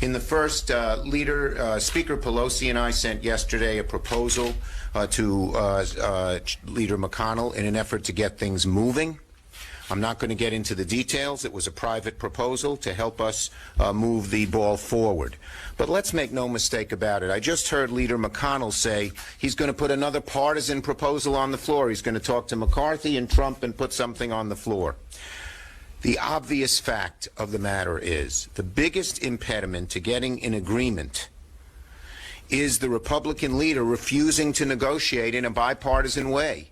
In the first, Speaker Pelosi and I sent yesterday a proposal to Leader McConnell in an effort to get things moving. I'm not going to get into the details. It was a private proposal to help us move the ball forward. But let's make no mistake about it. I just heard Leader McConnell say he's going to put another partisan proposal on the floor. He's going to talk to McCarthy and Trump and put something on the floor. The obvious fact of the matter is the biggest impediment to getting an agreement is the Republican leader refusing to negotiate in a bipartisan way.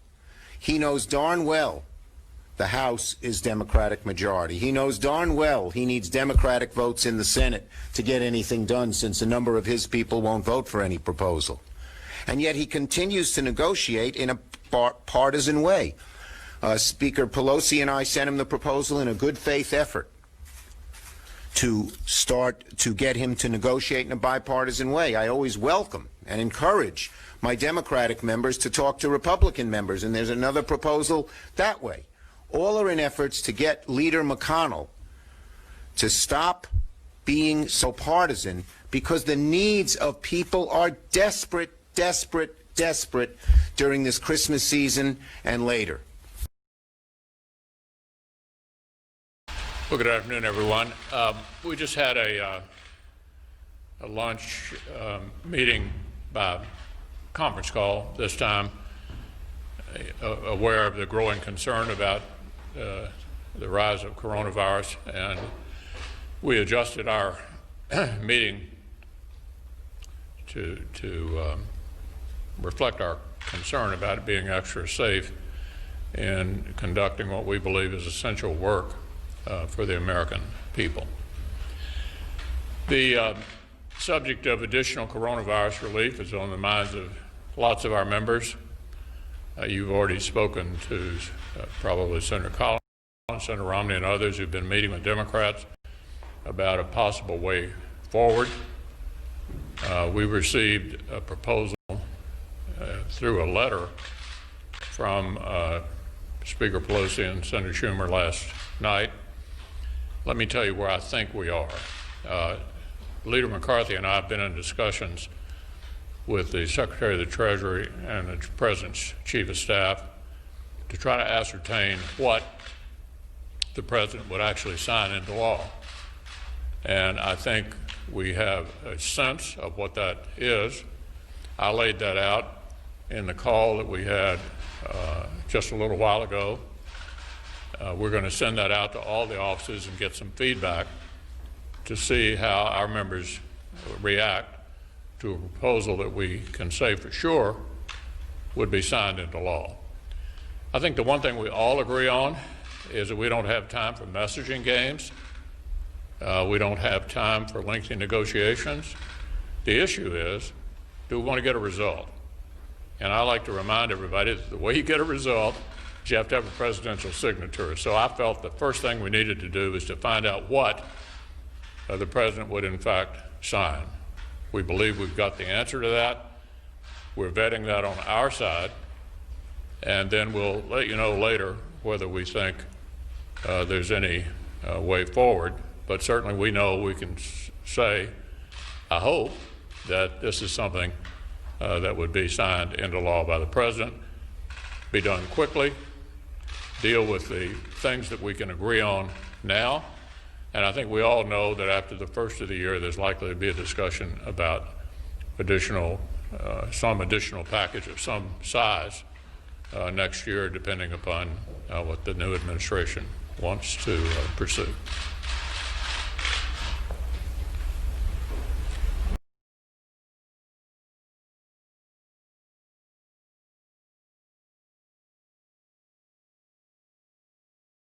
He knows darn well the House is Democratic majority. He knows darn well he needs Democratic votes in the Senate to get anything done, since a number of his people won't vote for any proposal. And yet he continues to negotiate in a partisan way. Speaker Pelosi and I sent him the proposal in a good faith effort to start to get him to negotiate in a bipartisan way. I always welcome and encourage my Democratic members to talk to Republican members, and there's another proposal that way. All are in efforts to get Leader McConnell to stop being so partisan, because the needs of people are desperate, desperate, desperate during this Christmas season and later. Well, good afternoon, everyone. We just had a lunch meeting by conference call this time, aware of the growing concern about the rise of coronavirus, and we adjusted our meeting to reflect our concern about it being extra safe in conducting what we believe is essential work for the American people. The subject of additional coronavirus relief is on the minds of lots of our members. You've already spoken to probably Senator Collins, Senator Romney, and others who've been meeting with Democrats about a possible way forward. We received a proposal through a letter from Speaker Pelosi and Senator Schumer last night. Let me tell you where I think we are. Leader McCarthy and I have been in discussions with the Secretary of the Treasury and the President's Chief of Staff to try to ascertain what the President would actually sign into law. And I think we have a sense of what that is. I laid that out in the call that we had just a little while ago. We're going to send that out to all the offices and get some feedback to see how our members react to a proposal that we can say for sure would be signed into law. I think the one thing we all agree on is that we don't have time for messaging games. We don't have time for lengthy negotiations. The issue is, do we want to get a result? And I like to remind everybody that the way you get a result is you have to have a presidential signature. So I felt the first thing we needed to do is to find out what the President would in fact sign. We believe we've got the answer to that. We're vetting that on our side, and then we'll let you know later whether we think there's any way forward. But certainly we know we can say, I hope, that this is something that would be signed into law by the President, be done quickly, deal with the things that we can agree on now. And I think we all know that after the first of the year, there's likely to be a discussion about some additional package of some size next year, depending upon what the new administration wants to pursue.